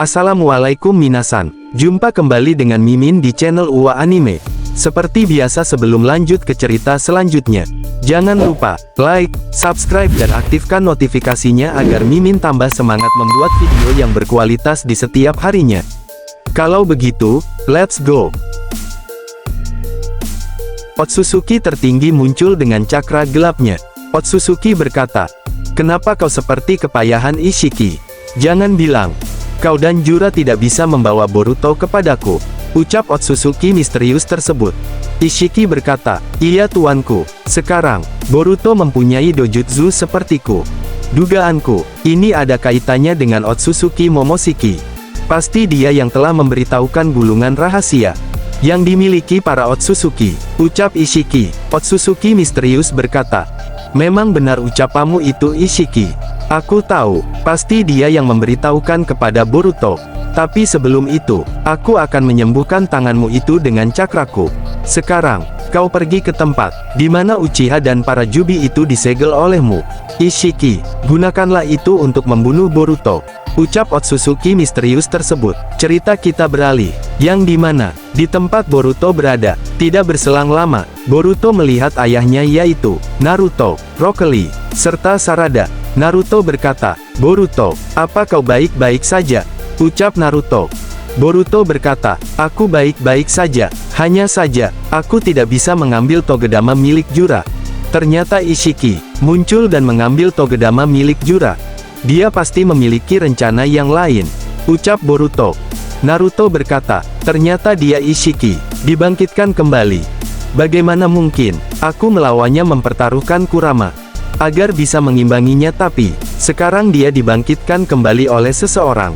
Assalamualaikum minasan, jumpa kembali dengan Mimin di channel UA Anime. Seperti biasa sebelum lanjut ke cerita selanjutnya, jangan lupa like, subscribe dan aktifkan notifikasinya agar Mimin tambah semangat membuat video yang berkualitas di setiap harinya. Kalau begitu, let's go! Otsutsuki tertinggi muncul dengan cakra gelapnya. Otsutsuki berkata, "Kenapa kau seperti kepayahan Ishiki? Jangan bilang kau dan Jura tidak bisa membawa Boruto kepadaku," ucap Otsutsuki misterius tersebut. Ishiki berkata, "Iya tuanku, sekarang, Boruto mempunyai dojutsu sepertiku. Dugaanku, ini ada kaitannya dengan Otsutsuki Momoshiki. Pasti dia yang telah memberitahukan gulungan rahasia yang dimiliki para Otsutsuki," ucap Ishiki. Otsutsuki misterius berkata, "Memang benar ucapamu itu Ishiki. Aku tahu, pasti dia yang memberitahukan kepada Boruto. Tapi sebelum itu, aku akan menyembuhkan tanganmu itu dengan cakraku. Sekarang, kau pergi ke tempat di mana Uchiha dan para Jubi itu disegel olehmu. Ishiki, gunakanlah itu untuk membunuh Boruto," ucap Otsutsuki misterius tersebut. Cerita kita beralih, yang dimana, di tempat Boruto berada, tidak berselang lama, Boruto melihat ayahnya yaitu Naruto, Rock Lee, serta Sarada. Naruto berkata, "Boruto, apa kau baik-baik saja?" ucap Naruto. Boruto berkata, "Aku baik-baik saja, hanya saja, aku tidak bisa mengambil Togedama milik Jura." Ternyata Ishiki muncul dan mengambil Togedama milik Jura. "Dia pasti memiliki rencana yang lain," ucap Boruto. Naruto berkata, "Ternyata dia Ishiki dibangkitkan kembali. Bagaimana mungkin aku melawannya mempertaruhkan Kurama agar bisa mengimbanginya, tapi sekarang dia dibangkitkan kembali oleh seseorang.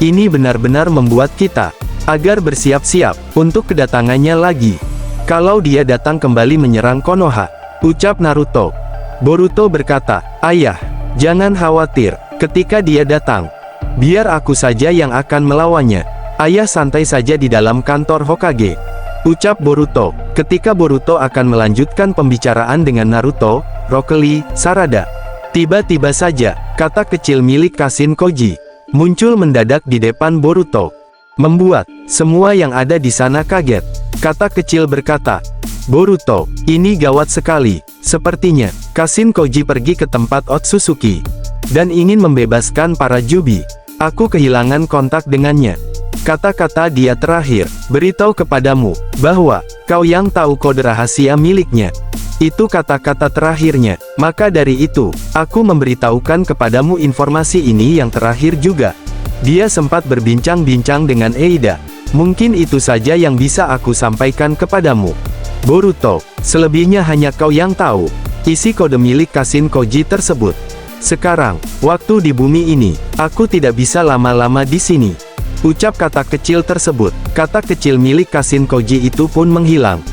Ini benar-benar membuat kita agar bersiap-siap untuk kedatangannya lagi. Kalau dia datang kembali menyerang Konoha," ucap Naruto. Boruto berkata, "Ayah, jangan khawatir, ketika dia datang, biar aku saja yang akan melawannya. Ayah santai saja di dalam kantor Hokage," ucap Boruto. Ketika Boruto akan melanjutkan pembicaraan dengan Naruto, Rock Lee, Sarada, tiba-tiba saja, kata kecil milik Kashin Koji muncul mendadak di depan Boruto, membuat semua yang ada di sana kaget. Kata kecil berkata, "Boruto, ini gawat sekali. Sepertinya Kashin Koji pergi ke tempat Otsutsuki dan ingin membebaskan para Jubi. Aku kehilangan kontak dengannya. Kata-kata dia terakhir, beritahu kepadamu bahwa kau yang tahu kode rahasia miliknya. Itu kata-kata terakhirnya. Maka dari itu, aku memberitahukan kepadamu informasi ini yang terakhir juga." Dia sempat berbincang-bincang dengan Eida. "Mungkin itu saja yang bisa aku sampaikan kepadamu, Boruto. Selebihnya hanya kau yang tahu isi kode milik Kashin Koji tersebut. Sekarang, waktu di bumi ini, aku tidak bisa lama-lama di sini," ucap kata kecil tersebut. Kata kecil milik Kashin Koji itu pun menghilang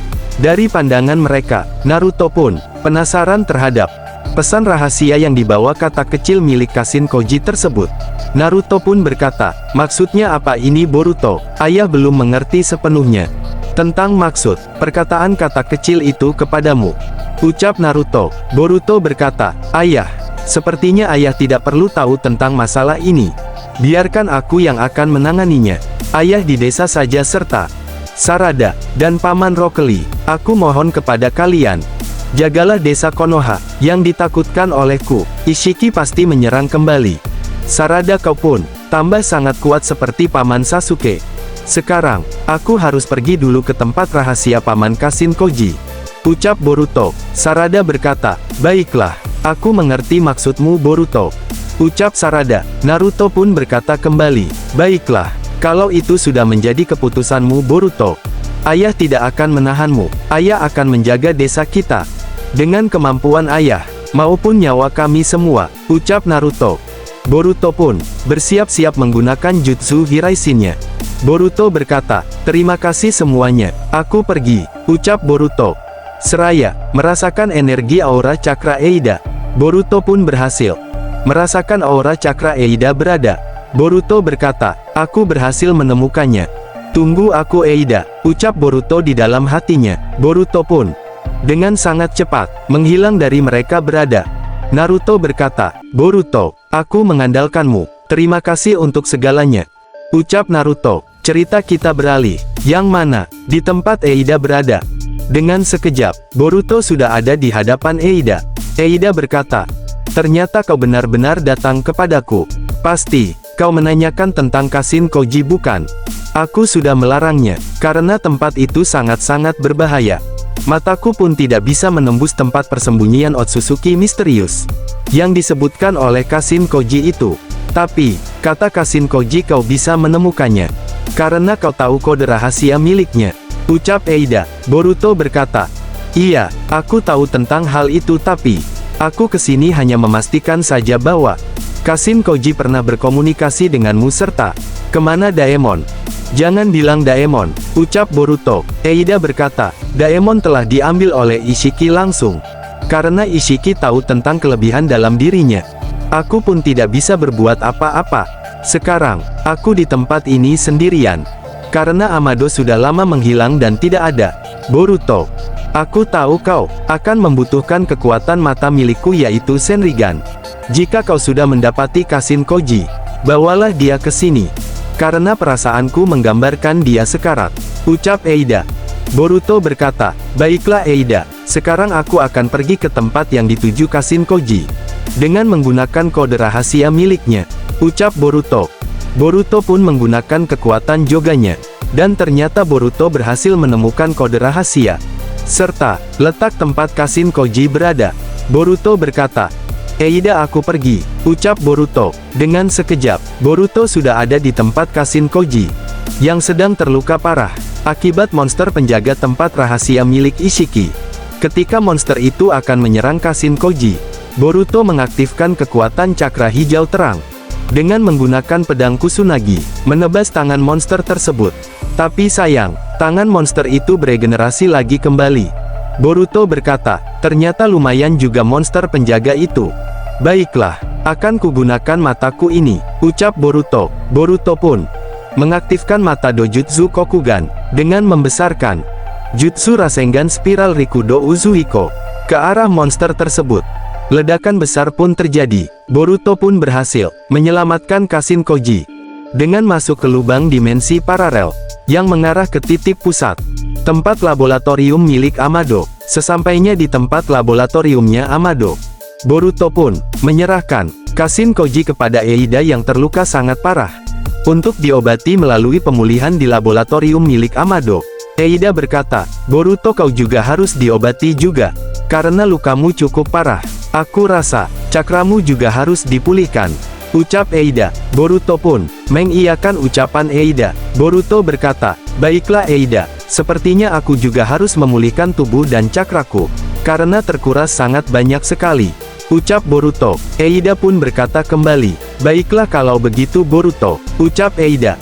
dari pandangan mereka. Naruto pun penasaran terhadap pesan rahasia yang dibawa kata kecil milik Kashin Koji tersebut. Naruto pun berkata, "Maksudnya apa ini Boruto? Ayah belum mengerti sepenuhnya tentang maksud perkataan kata kecil itu kepadamu," ucap Naruto. Boruto berkata, "Ayah, sepertinya ayah tidak perlu tahu tentang masalah ini. Biarkan aku yang akan menanganinya. Ayah di desa saja serta Sarada dan Paman Rock Lee. Aku mohon kepada kalian, jagalah desa Konoha yang ditakutkan olehku. Ishiki pasti menyerang kembali. Sarada, kau pun tambah sangat kuat seperti Paman Sasuke. Sekarang, aku harus pergi dulu ke tempat rahasia Paman Kashin Koji," ucap Boruto. Sarada berkata, "Baiklah, aku mengerti maksudmu Boruto," ucap Sarada. Naruto pun berkata kembali, "Baiklah, kalau itu sudah menjadi keputusanmu Boruto, ayah tidak akan menahanmu. Ayah akan menjaga desa kita dengan kemampuan ayah maupun nyawa kami semua," ucap Naruto. Boruto pun bersiap-siap menggunakan jutsu Hiraishin-nya. Boruto berkata, "Terima kasih semuanya, aku pergi," ucap Boruto. Seraya merasakan energi aura cakra Eida, Boruto pun berhasil merasakan aura cakra Eida berada. Boruto berkata, "Aku berhasil menemukannya. Tunggu aku Eida," ucap Boruto di dalam hatinya. Boruto pun dengan sangat cepat menghilang dari mereka berada. Naruto berkata, "Boruto, aku mengandalkanmu. Terima kasih untuk segalanya." Ucap Naruto. Cerita kita beralih. Yang mana? Di tempat Eida berada. Dengan sekejap, Boruto sudah ada di hadapan Eida. Eida berkata, "Ternyata kau benar-benar datang kepadaku. Pasti, kau menanyakan tentang Kashin Koji bukan? Aku sudah melarangnya, karena tempat itu sangat-sangat berbahaya. Mataku pun tidak bisa menembus tempat persembunyian Otsutsuki misterius yang disebutkan oleh Kashin Koji itu. Tapi, kata Kashin Koji kau bisa menemukannya, karena kau tahu kode rahasia miliknya." Ucap Eida. Boruto berkata, "Iya, aku tahu tentang hal itu tapi, aku kesini hanya memastikan saja bahwa Kashin Koji pernah berkomunikasi denganmu serta, kemana Daemon?" "Jangan bilang Daemon," ucap Boruto. Eida berkata, "Daemon telah diambil oleh Ishiki langsung. Karena Ishiki tahu tentang kelebihan dalam dirinya. Aku pun tidak bisa berbuat apa-apa. Sekarang, aku di tempat ini sendirian. Karena Amado sudah lama menghilang dan tidak ada." "Boruto, aku tahu kau akan membutuhkan kekuatan mata milikku yaitu Senrigan. Jika kau sudah mendapati Kashin Koji, bawalah dia ke sini. Karena perasaanku menggambarkan dia sekarat," ucap Eida. Boruto berkata, "Baiklah Eida, sekarang aku akan pergi ke tempat yang dituju Kashin Koji dengan menggunakan kode rahasia miliknya," ucap Boruto. Boruto pun menggunakan kekuatan joganya, dan ternyata Boruto berhasil menemukan kode rahasia, serta letak tempat Kashin Koji berada. Boruto berkata, "Eida aku pergi," ucap Boruto. Dengan sekejap, Boruto sudah ada di tempat Kashin Koji, yang sedang terluka parah, akibat monster penjaga tempat rahasia milik Ishiki. Ketika monster itu akan menyerang Kashin Koji, Boruto mengaktifkan kekuatan cakra hijau terang, dengan menggunakan pedang Kusunagi, menebas tangan monster tersebut. Tapi sayang, tangan monster itu beregenerasi lagi kembali. Boruto berkata, "Ternyata lumayan juga monster penjaga itu. Baiklah, akan kugunakan mataku ini," ucap Boruto. Boruto pun mengaktifkan mata Dojutsu Kokugan, dengan membesarkan Jutsu Rasengan Spiral Rikudo Uzuhiko ke arah monster tersebut. Ledakan besar pun terjadi. Boruto pun berhasil menyelamatkan Kashin Koji dengan masuk ke lubang dimensi paralel yang mengarah ke titik pusat tempat laboratorium milik Amado. Sesampainya di tempat laboratoriumnya Amado, Boruto pun menyerahkan Kashin Koji kepada Eida yang terluka sangat parah untuk diobati melalui pemulihan di laboratorium milik Amado. Eida berkata, "Boruto kau juga harus diobati juga, karena lukamu cukup parah. Aku rasa, cakramu juga harus dipulihkan," ucap Eida. Boruto pun mengiyakan ucapan Eida. Boruto berkata, "Baiklah Eida, sepertinya aku juga harus memulihkan tubuh dan cakraku, karena terkuras sangat banyak sekali," ucap Boruto. Eida pun berkata kembali, "Baiklah kalau begitu Boruto," ucap Eida.